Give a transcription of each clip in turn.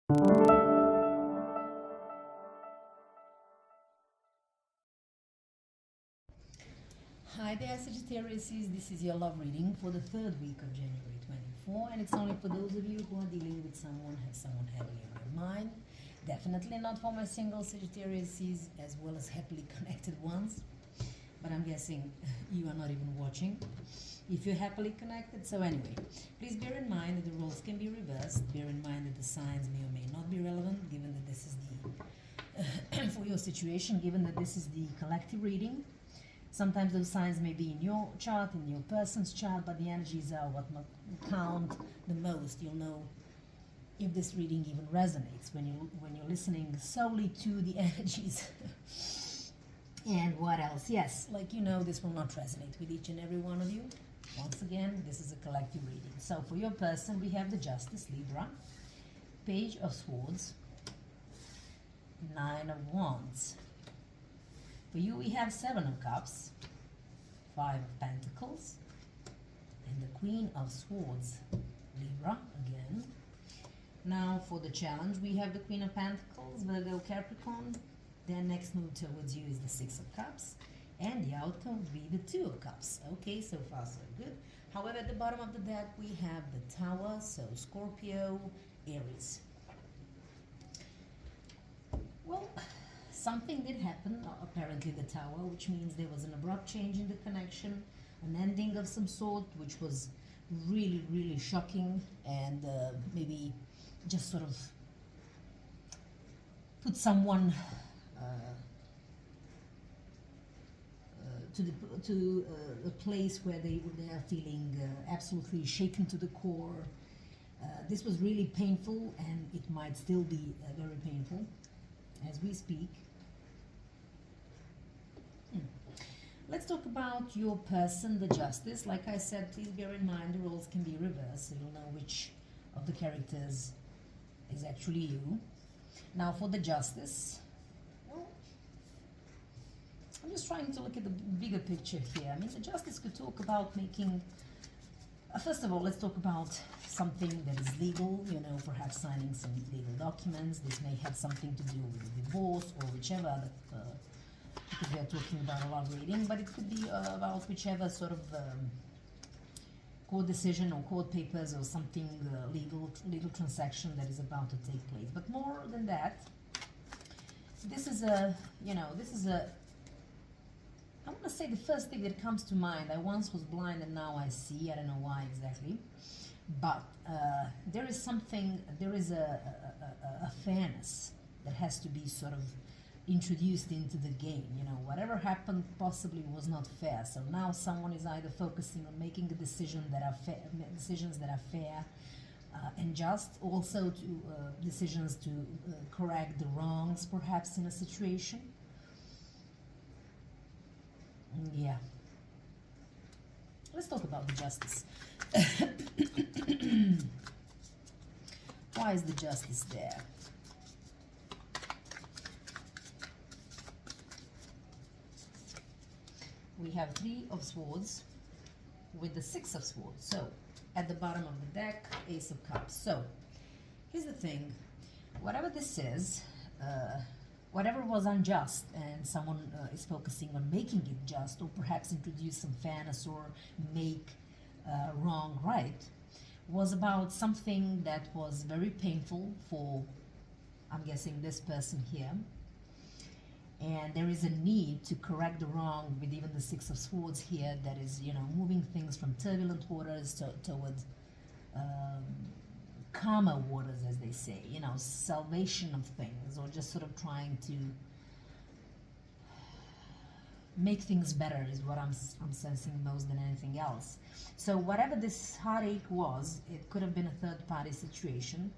Hi there, Sagittarius. This is your love reading for the third week of January 24, and it's only for those of you who are dealing with someone, have someone heavily on your mind. Definitely not for my single Sagittarius, as well as happily connected ones. But I'm guessing you are not even watching if you're happily connected. So anyway, please bear in mind that the roles can be reversed. Bear in mind that the signs may or may not be relevant, given that this is the for your situation, given that this is the collective reading. Sometimes those signs may be in your chart, in your person's chart, but the energies are what count the most. You'll know if this reading even resonates when you're listening solely to the energies. And what else? Yes, like this will not resonate with each and every one of you. Once again, this is a collective reading. So for your person, we have the Justice, Libra, Page of Swords, Nine of Wands. For you, we have Seven of Cups, Five of Pentacles, and the Queen of Swords, Libra, again. Now, for the challenge, we have the Queen of Pentacles, Virgo, Capricorn. Their next move towards you is the Six of Cups, and the outcome would be the Two of Cups. Okay, so far so good. However, at the bottom of the deck, we have the Tower, so Scorpio, Aries. Well, something did happen, apparently the Tower, which means there was an abrupt change in the connection, an ending of some sort, which was really, really shocking, and maybe just sort of put someone to a place where they are feeling absolutely shaken to the core. This was really painful, and it might still be very painful as we speak. Let's talk about your person, the Justice. Like I said, please bear in mind the roles can be reversed, so you'll know which of the characters is actually you. Now for the Justice, well, I'm just trying to look at the bigger picture here. I mean, the Justice could talk about making, first of all, let's talk about something that is legal, perhaps signing some legal documents. This may have something to do with divorce or whichever other, because we are talking about a love reading, but it could be about whichever sort of court decision or court papers or something legal transaction that is about to take place. But more than that, this is a, I want to say the first thing that comes to mind. I once was blind and now I see. I don't know why exactly, but there is a fairness that has to be sort of introduced into the game. Whatever happened possibly was not fair. So now someone is either focusing on making a decisions that are fair and just, also to decisions to correct the wrongs perhaps in a situation. Yeah. Let's talk about the Justice. Why is the Justice there? We have Three of Swords with the Six of Swords. So at the bottom of the deck, Ace of Cups. So here's the thing, whatever this is, whatever was unjust, and someone is focusing on making it just, or perhaps introduce some fairness or make wrong right, was about something that was very painful for, I'm guessing, this person here. And there is a need to correct the wrong with even the Six of Swords here, that is, moving things from turbulent waters towards calmer waters, as they say, salvation of things, or just sort of trying to make things better is what I'm sensing most than anything else. So whatever this heartache was, it could have been a third-party situation,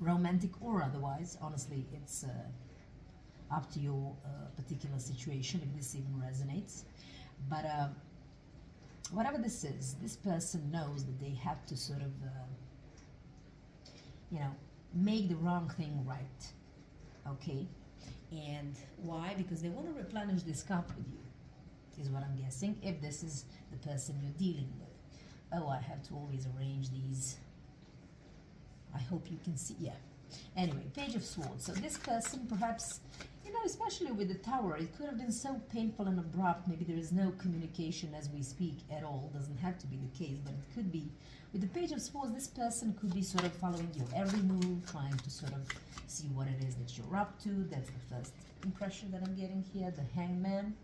romantic or otherwise. Honestly, it's up to your particular situation, if this even resonates. But whatever this is, this person knows that they have to sort of make the wrong thing right. Okay? And why? Because they want to replenish this cup with you, is what I'm guessing, if this is the person you're dealing with. Oh, I have to always arrange these. I hope you can see. Yeah. Anyway, Page of Swords. So this person perhaps, you know, especially with the Tower, it could have been so painful and abrupt. Maybe there is no communication as we speak at all. Doesn't have to be the case, but it could be. With the Page of Swords, this person could be sort of following your every move, trying to sort of see what it is that you're up to. That's the first impression that I'm getting here. The Hangman.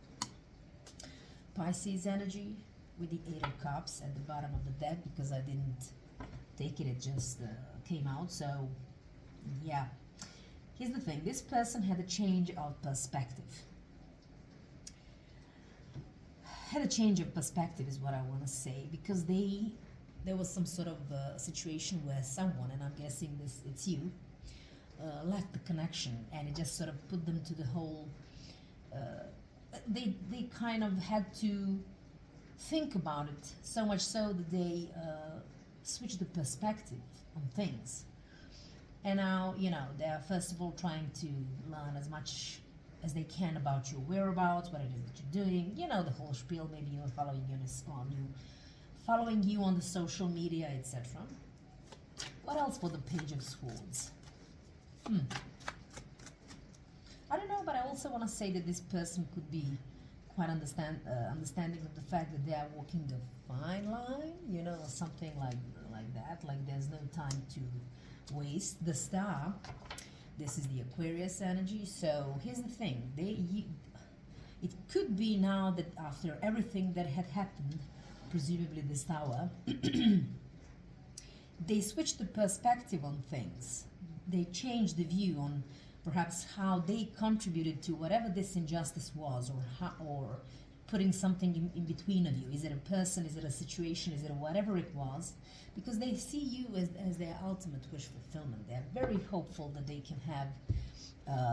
Pisces energy with the Eight of Cups at the bottom of the deck, because I didn't take it, it just came out. So yeah, here's the thing, this person had a change of perspective. Had a change of perspective is what I want to say, because there was some sort of situation where someone, and I'm guessing it's you, left the connection, and it just sort of put them to the whole they kind of had to think about it, so much so that they switched the perspective on things. And now, you know, they're first of all trying to learn as much as they can about your whereabouts, what it is that you're doing, you know, the whole spiel. Maybe you're following you on the social media, etc. What else for the Page of Swords? I don't know, but I also want to say that this person could be quite understanding of the fact that they are walking the fine line, you know, or something like that. Like there's no time to waste. The Star, this is the Aquarius energy. So here's the thing, it could be now that after everything that had happened, presumably this Tower, they switched the perspective on things. They changed the view on perhaps how they contributed to whatever this injustice was, or putting something in between of you. Is it a person? Is it a situation? Is it whatever it was? Because they see you as their ultimate wish fulfillment. They're very hopeful that they can have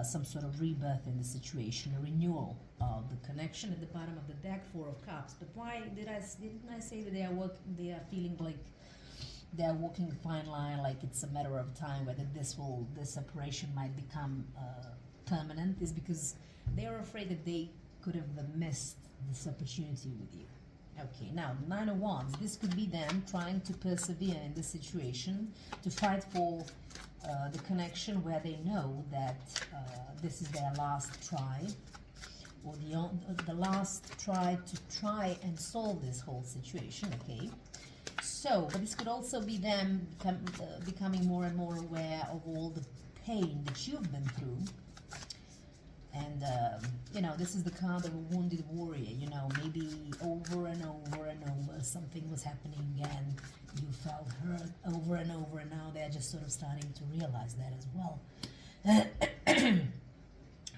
some sort of rebirth in the situation, a renewal of the connection. At the bottom of the deck, Four of Cups. But why didn't I say that they are feeling like they're walking a fine line, like it's a matter of time whether this separation might become permanent? Is because they are afraid that they could have missed this opportunity with you. Okay, now the Nine of Wands, this could be them trying to persevere in this situation, to fight for the connection where they know that this is their last try, or the last try and solve this whole situation. Okay. So, but this could also be them becoming more and more aware of all the pain that you've been through. And, you know, this is the card of a wounded warrior. You know, maybe over and over and over something was happening and you felt hurt over and over, and now they're just sort of starting to realize that as well.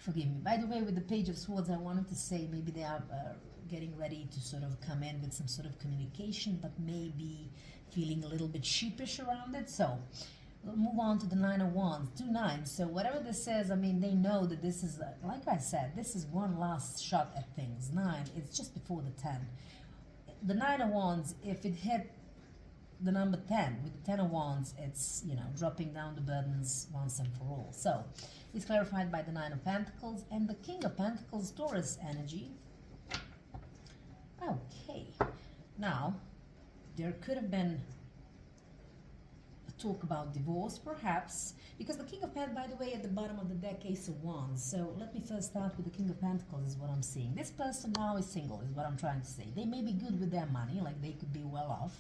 Forgive me. By the way, with the Page of Swords, I wanted to say maybe they are getting ready to sort of come in with some sort of communication, but maybe feeling a little bit sheepish around it. So we'll move on to the Nine of Wands, 2 9. So whatever this says, I mean, they know that this is, like I said, this is one last shot at things. 9, it's just before the 10. The Nine of Wands, if it hit the number 10, with the 10 of Wands, it's, you know, dropping down the burdens once and for all. So it's clarified by the 9 of Pentacles and the King of Pentacles, Taurus energy. Okay, now there could have been a talk about divorce, perhaps, because the King of Pentacles, by the way, at the bottom of the deck, Ace of Wands. So let me first start with the King of Pentacles, is what I'm seeing. This person now is single, is what I'm trying to say. They may be good with their money, like they could be well off.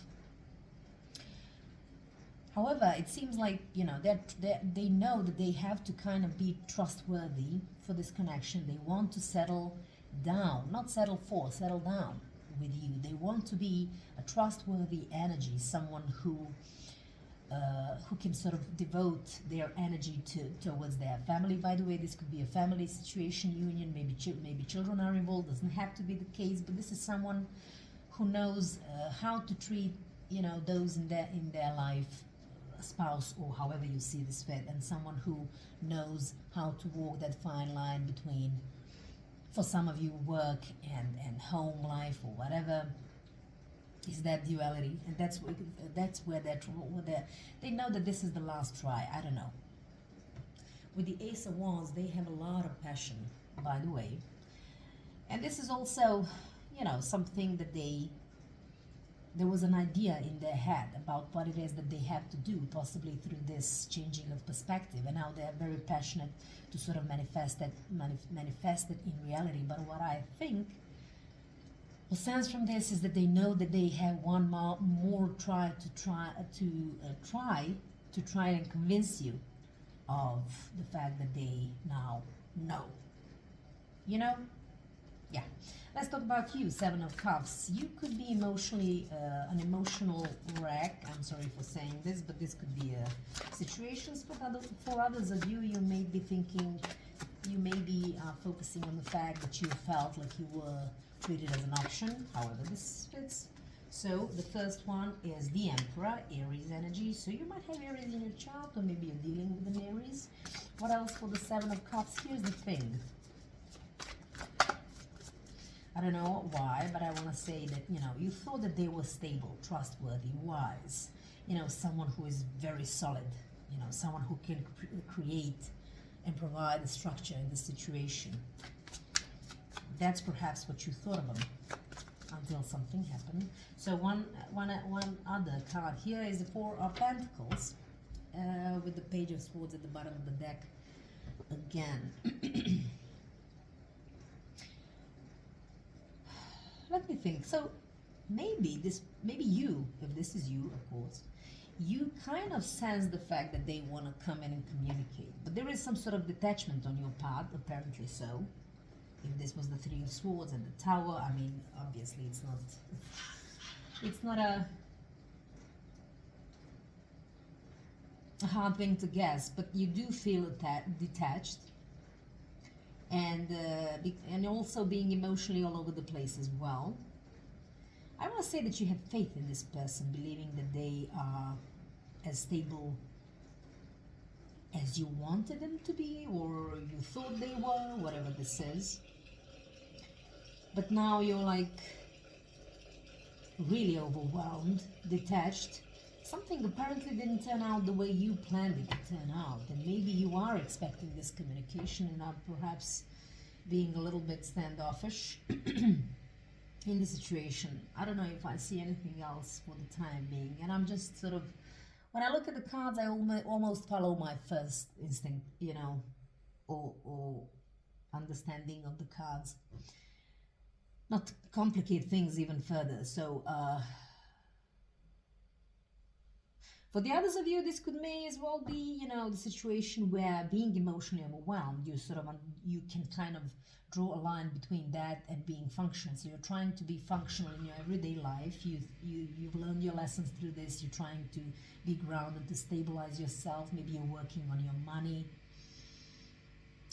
However, it seems like, you know, they know that they have to kind of be trustworthy for this connection. They want to settle down, not settle for, settle down with you. They want to be a trustworthy energy, someone who can sort of devote their energy towards their family. By the way, this could be a family situation, union, maybe children are involved. Doesn't have to be the case, but this is someone who knows how to treat, you know, those in their life, a spouse or however you see this fit, and someone who knows how to walk that fine line between, for some of you, work and home life or whatever, is that duality. And that's where they know that this is the last try. I don't know. With the Ace of Wands, they have a lot of passion, by the way. And this is also, you know, something that they there was an idea in their head about what it is that they have to do, possibly through this changing of perspective, and now they're very passionate to sort of manifest it in reality. But what I think what stands from this is that they know that they have one more try and convince you of the fact that they now know. You know? Yeah. Let's talk about you, Seven of Cups. You could be emotionally, an emotional wreck. I'm sorry for saying this, but this could be situations. For others of you, you may be thinking, you may be focusing on the fact that you felt like you were treated as an option. However, this fits. So the first one is the Emperor, Aries energy. So you might have Aries in your chart, or maybe you're dealing with an Aries. What else for the Seven of Cups? Here's the thing. I don't know why, but I want to say that, you know, you thought that they were stable, trustworthy, wise. You know, someone who is very solid. You know, someone who can create and provide a structure in the situation. That's perhaps what you thought of them until something happened. So one other card here is the Four of Pentacles with the Page of Swords at the bottom of the deck again. Let me think. So maybe you, if this is you, of course, you kind of sense the fact that they want to come in and communicate, but there is some sort of detachment on your part, apparently so. If this was the Three of Swords and the Tower, I mean, obviously it's not a hard thing to guess, but you do feel detached, and also being emotionally all over the place as well. I want to say that you have faith in this person, believing that they are as stable as you wanted them to be, or you thought they were, whatever this is. But now you're like really overwhelmed, detached. Something apparently didn't turn out the way you planned it to turn out, and maybe you are expecting this communication and are perhaps being a little bit standoffish in the situation. I don't know if I see anything else for the time being, and I'm just sort of, when I look at the cards, I almost follow my first instinct, you know, or understanding of the cards. Not to complicate things even further. So for the others of you, this may as well be, you know, the situation where being emotionally overwhelmed, you can kind of draw a line between that and being functional. So you're trying to be functional in your everyday life. You've learned your lessons through this. You're trying to be grounded, to stabilize yourself. Maybe you're working on your money,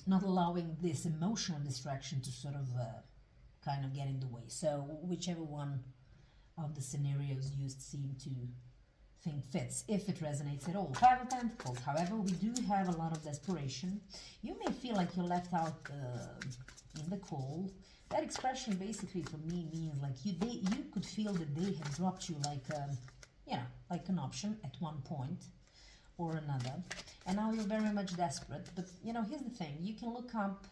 not allowing this emotional distraction to sort of kind of get in the way. So whichever one of the scenarios you seem to think fits, if it resonates at all. Five of Pentacles. However, we do have a lot of desperation. You may feel like you're left out in the cold. That expression basically for me means like you could feel that they have dropped you like like an option at one point or another, and now you're very much desperate. But you know, here's the thing: you can look up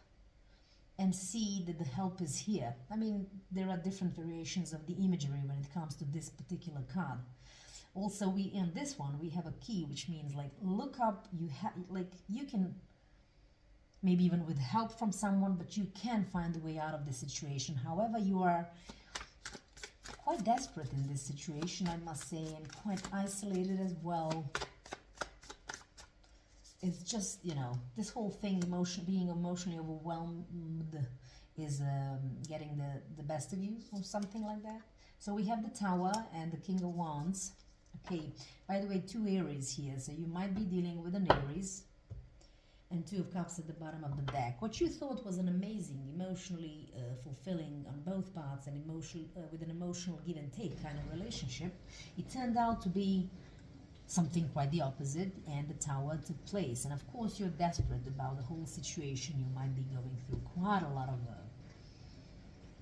and see that the help is here. I mean, there are different variations of the imagery when it comes to this particular card. Also, in this one, we have a key, which means like look up, you can, maybe even with help from someone, but you can find a way out of the situation. However, you are quite desperate in this situation, I must say, and quite isolated as well. It's just, you know, this whole thing, being emotionally overwhelmed is getting the best of you, or something like that. So we have the Tower and the King of Wands. Okay, by the way, two Aries here, so you might be dealing with an Aries, and Two of Cups at the bottom of the deck. What you thought was an amazing, emotionally fulfilling on both parts, and with an emotional give and take kind of relationship, it turned out to be something quite the opposite, and the Tower took place. And of course, you're desperate about the whole situation. You might be going through quite a lot of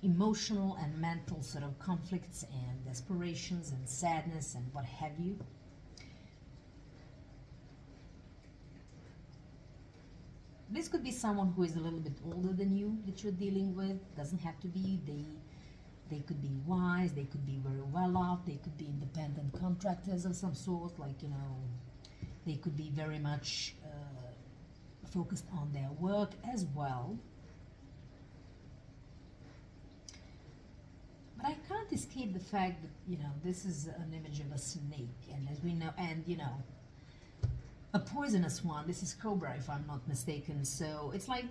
emotional and mental sort of conflicts and desperations and sadness and what have you. This could be someone who is a little bit older than you that you're dealing with. Doesn't have to be. They could be wise, they could be very well off, they could be independent contractors of some sort, like, you know, they could be very much focused on their work as well. But I can't escape the fact that, you know, this is an image of a snake, and as we know, and, you know, a poisonous one. This is cobra, if I'm not mistaken. So it's like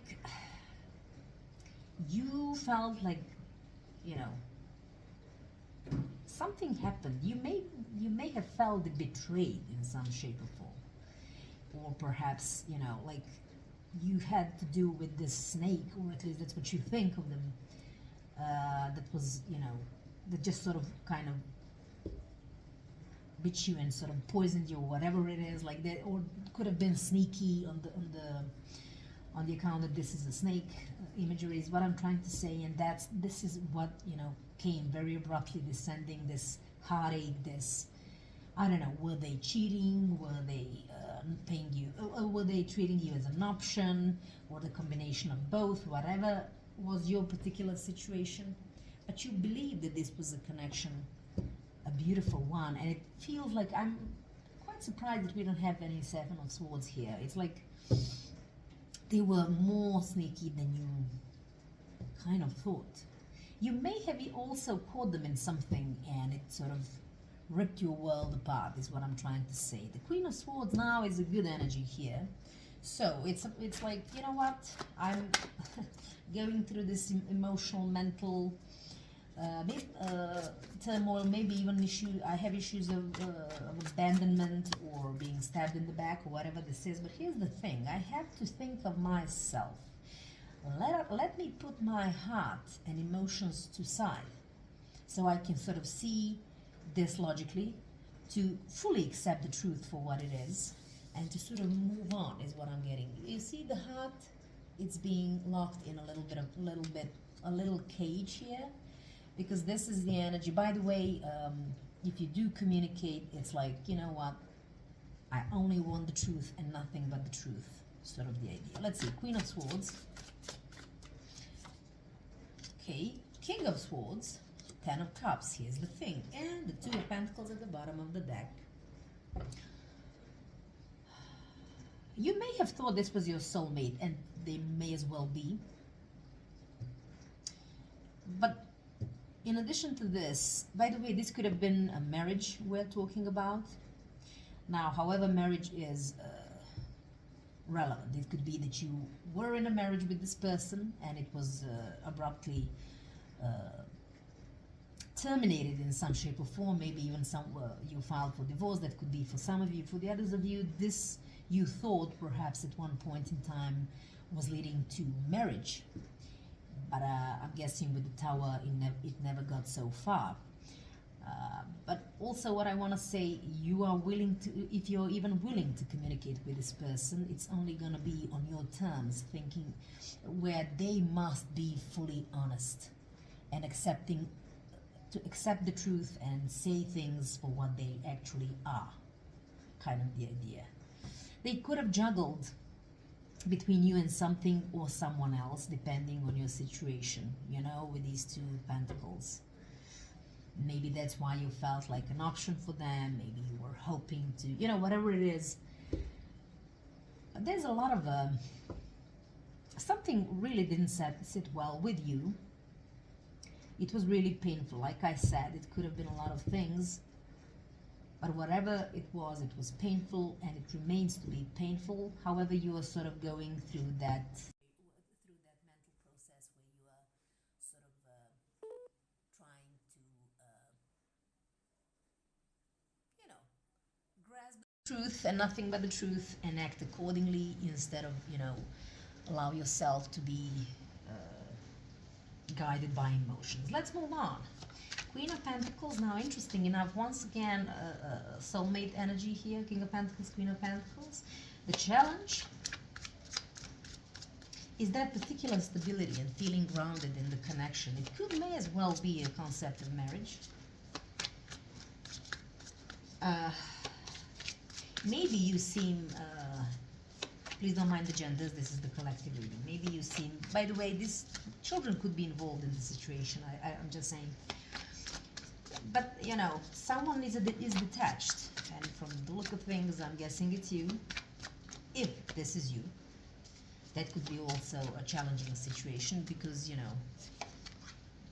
you felt like, you know, something happened. You may have felt betrayed in some shape or form, or perhaps, you know, like you had to do with this snake, or at least that's what you think of them. That was, you know, that just sort of kind of bit you and sort of poisoned you, or whatever it is, like that, or could have been sneaky on the account that this is a snake imagery is what I'm trying to say, and this is what, you know, came very abruptly, descending, this heartache, this, I don't know, were they cheating, were they paying you, or were they treating you as an option, or the combination of both, whatever was your particular situation, but you believe that this was a connection, a beautiful one, and it feels like, I'm quite surprised that we don't have any Seven of Swords here. It's like they were more sneaky than you kind of thought. You may have also caught them in something and it sort of ripped your world apart, is what I'm trying to say. The Queen of Swords now is a good energy here. So it's like, you know what, I'm going through this emotional, mental turmoil, maybe even I have issues of abandonment or being stabbed in the back or whatever this is. But here's the thing, I have to think of myself. Let me put my heart and emotions to side so I can sort of see this logically, to fully accept the truth for what it is, and to sort of move on is what I'm getting. You see the heart, it's being locked in a little cage here, because this is the energy. By the way, if you do communicate, it's like, you know what, I only want the truth and nothing but the truth, sort of the idea. Let's see, Queen of Swords. Okay, King of Swords, Ten of Cups, here's the thing, and the Two of Pentacles at the bottom of the deck. You may have thought this was your soulmate, and they may as well be. But in addition to this, by the way, this could have been a marriage we're talking about. Now, however, marriage is relevant. It could be that you were in a marriage with this person and it was abruptly terminated in some shape or form. Maybe even you filed for divorce. That could be for some of you. For the others of you, this you thought perhaps at one point in time was leading to marriage. But I'm guessing with the Tower, it never got so far. But also what I want to say, you are willing to, if you're even willing to communicate with this person, it's only going to be on your terms, thinking where they must be fully honest and accept the truth and say things for what they actually are, kind of the idea. They could have juggled between you and something or someone else, depending on your situation, you know, with these Two Pentacles. Maybe that's why you felt like an option for them. Maybe you were hoping to, you know, whatever it is. There's a lot of, something really didn't sit well with you. It was really painful. Like I said, it could have been a lot of things. But whatever it was painful, and it remains to be painful. However, you are sort of going through that mental process where you are sort of trying to, you know, grasp the truth and nothing but the truth and act accordingly, instead of, you know, allow yourself to be guided by emotions. Let's move on. Queen of Pentacles. Now, interesting enough, once again, soulmate energy here. King of Pentacles, Queen of Pentacles. The challenge is that particular stability and feeling grounded in the connection. It may as well be a concept of marriage. Maybe you seem Please don't mind the genders, this is the collective reading. Maybe you seem, by the way, these children could be involved in the situation, I'm just saying. But, you know, someone is detached, and from the look of things, I'm guessing it's you. If this is you, that could be also a challenging situation because, you know,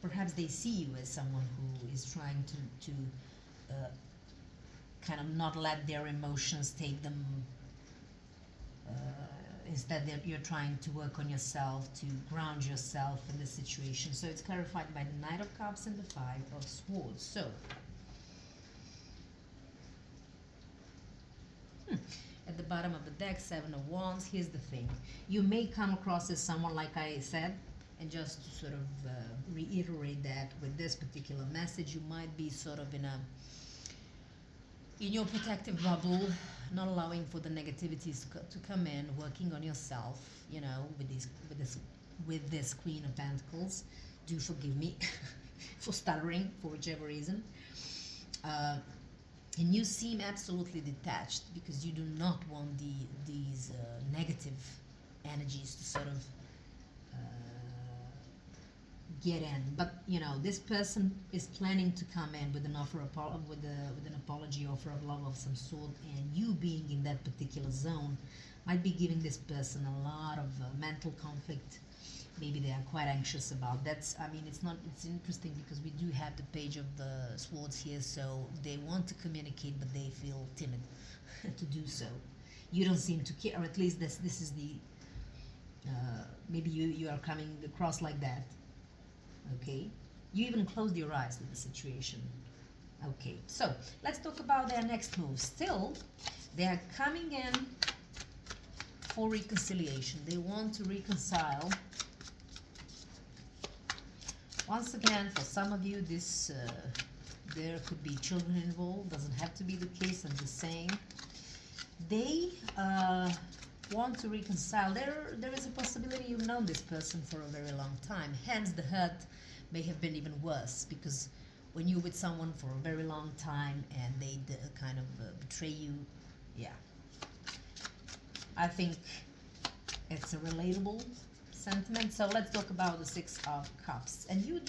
perhaps they see you as someone who is trying to kind of not let their emotions take them. Instead, you're trying to work on yourself, to ground yourself in the situation. So it's clarified by the Knight of Cups and the Five of Swords. So, at the bottom of the deck, Seven of Wands. Here's the thing. You may come across as someone, like I said, and just to sort of reiterate that with this particular message, you might be sort of in your protective bubble, not allowing for the negativities to come in, working on yourself, you know, with this Queen of Pentacles. Do forgive me for stuttering for whichever reason. And you seem absolutely detached because you do not want these negative energies to sort of get in. But you know, this person is planning to come in with an offer with an apology, offer of love of some sort, and you being in that particular zone might be giving this person a lot of mental conflict. Maybe they are quite anxious about that. I mean, it's interesting because we do have the Page of the Swords here, so they want to communicate, but they feel timid to do so. You don't seem to care, or at least this is the maybe you are coming across like that. Okay, you even closed your eyes to the situation. Okay, so let's talk about their next move. Still, they are coming in for reconciliation. They want to reconcile. Once again, for some of you, this there could be children involved. Doesn't have to be the case. I'm just saying. They want to reconcile. There is a possibility you've known this person for a very long time. Hence, the hurt may have been even worse because when you're with someone for a very long time and they kind of betray you, yeah. I think it's a relatable sentiment. So let's talk about the Six of Cups. And you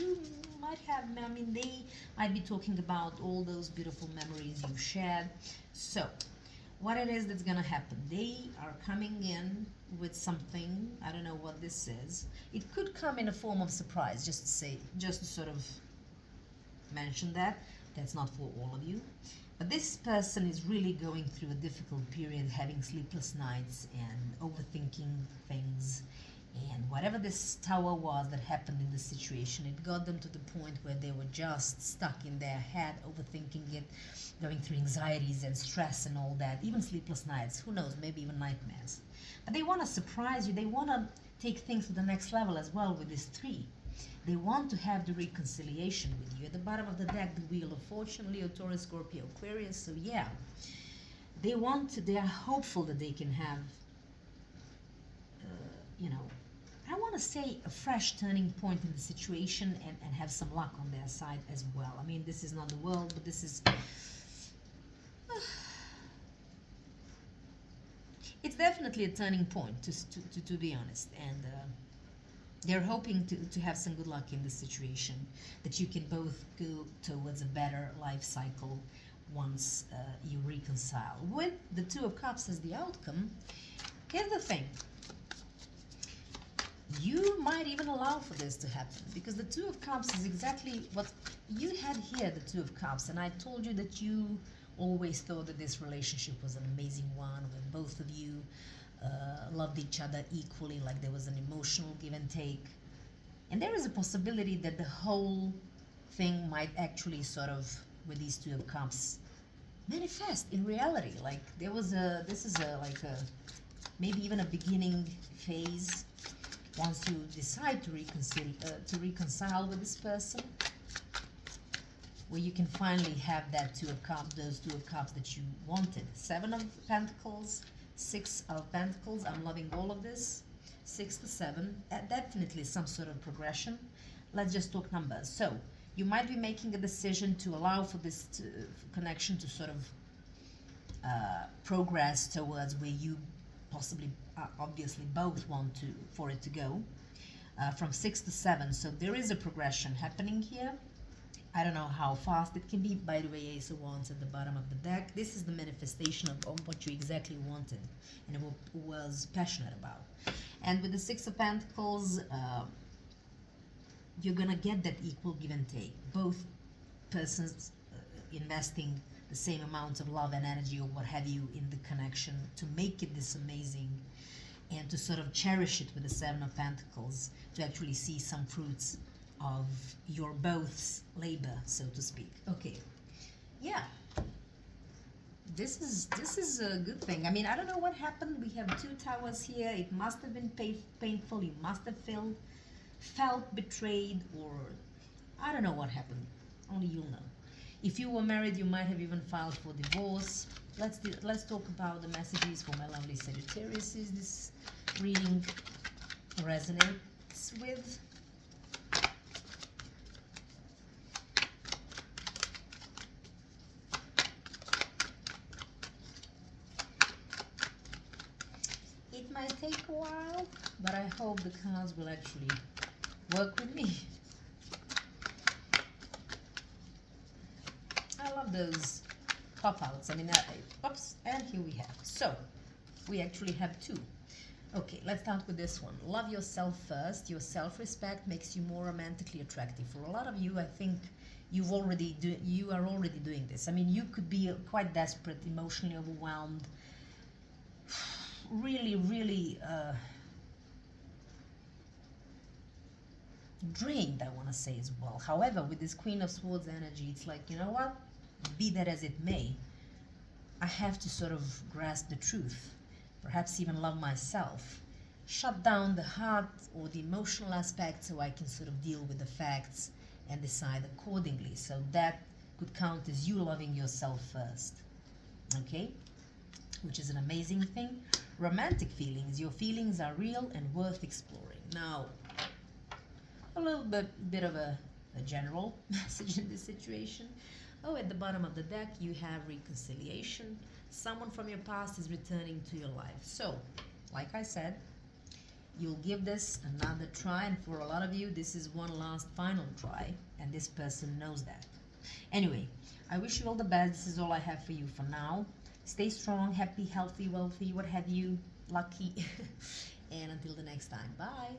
might have, I mean, they might be talking about all those beautiful memories you've shared. So what it is that's gonna happen, they are coming in with something. I don't know what this is. It could come in a form of surprise, just to sort of mention that. That's not for all of you. But this person is really going through a difficult period, having sleepless nights and overthinking things. And whatever this tower was that happened in the situation, it got them to the point where they were just stuck in their head, overthinking it, going through anxieties and stress and all that, even sleepless nights, who knows, maybe even nightmares. But they want to surprise you. They want to take things to the next level as well with this three. They want to have the reconciliation with you. At the bottom of the deck, the Wheel of Fortune, Leo, Taurus, Scorpio, Aquarius. So yeah, they are hopeful that they can have, you know, I want to say a fresh turning point in the situation and have some luck on their side as well. I mean, this is not the world, but this is... it's definitely a turning point, to be honest. And they're hoping to have some good luck in this situation, that you can both go towards a better life cycle once you reconcile. With the Two of Cups as the outcome, here's the thing. You might even allow for this to happen, because the Two of Cups is exactly what you had here, the Two of Cups, and I told you that you always thought that this relationship was an amazing one, where both of you loved each other equally, like there was an emotional give and take. And there is a possibility that the whole thing might actually sort of, with these Two of Cups, manifest in reality. Like there was maybe even a beginning phase. Once you decide to reconcile with this person, where you can finally have that Two of Cups, those Two of Cups that you wanted. Seven of Pentacles, Six of Pentacles. I'm loving all of this. 6 to 7, definitely some sort of progression. Let's just talk numbers. So you might be making a decision to allow for this connection to sort of progress towards where you possibly obviously both want to for it to go from 6 to 7. So there is a progression happening here. I don't know how fast it can be. By the way, Ace of Wands at the bottom of the deck. This is the manifestation of what you exactly wanted and was passionate about. And with the Six of Pentacles, you're gonna get that equal give and take. Both persons investing the same amount of love and energy or what have you in the connection to make it this amazing, and to sort of cherish it with the Seven of Pentacles, to actually see some fruits of your both's labor, so to speak. Okay, yeah, this is a good thing. I mean, I don't know what happened. We have 2 towers here. It must have been painful. You must have felt betrayed, or I don't know what happened. Only you'll know. If you were married, you might have even filed for divorce. Let's talk about the messages for my lovely Sagittarius. Is this reading resonates with? It might take a while, but I hope the cards will actually work with me. I love those pop-outs. I mean, oops, and here we have. So, we actually have 2. Okay, let's start with this one. Love yourself first. Your self-respect makes you more romantically attractive. For a lot of you, I think you are already doing this. I mean, you could be quite desperate, emotionally overwhelmed, really drained, I want to say as well. However, with this Queen of Swords energy, it's like, you know what? Be that as it may, I have to sort of grasp the truth, perhaps even love myself, shut down the heart or the emotional aspect so I can sort of deal with the facts and decide accordingly. So that could count as you loving yourself first, okay? Which is an amazing thing. Romantic feelings. Your feelings are real and worth exploring. Now, a little bit of a general message in this situation. Oh, at the bottom of the deck, you have reconciliation. Someone from your past is returning to your life. So, like I said, you'll give this another try. And for a lot of you, this is one last final try. And this person knows that. Anyway, I wish you all the best. This is all I have for you for now. Stay strong, happy, healthy, wealthy, what have you, lucky. And until the next time, bye.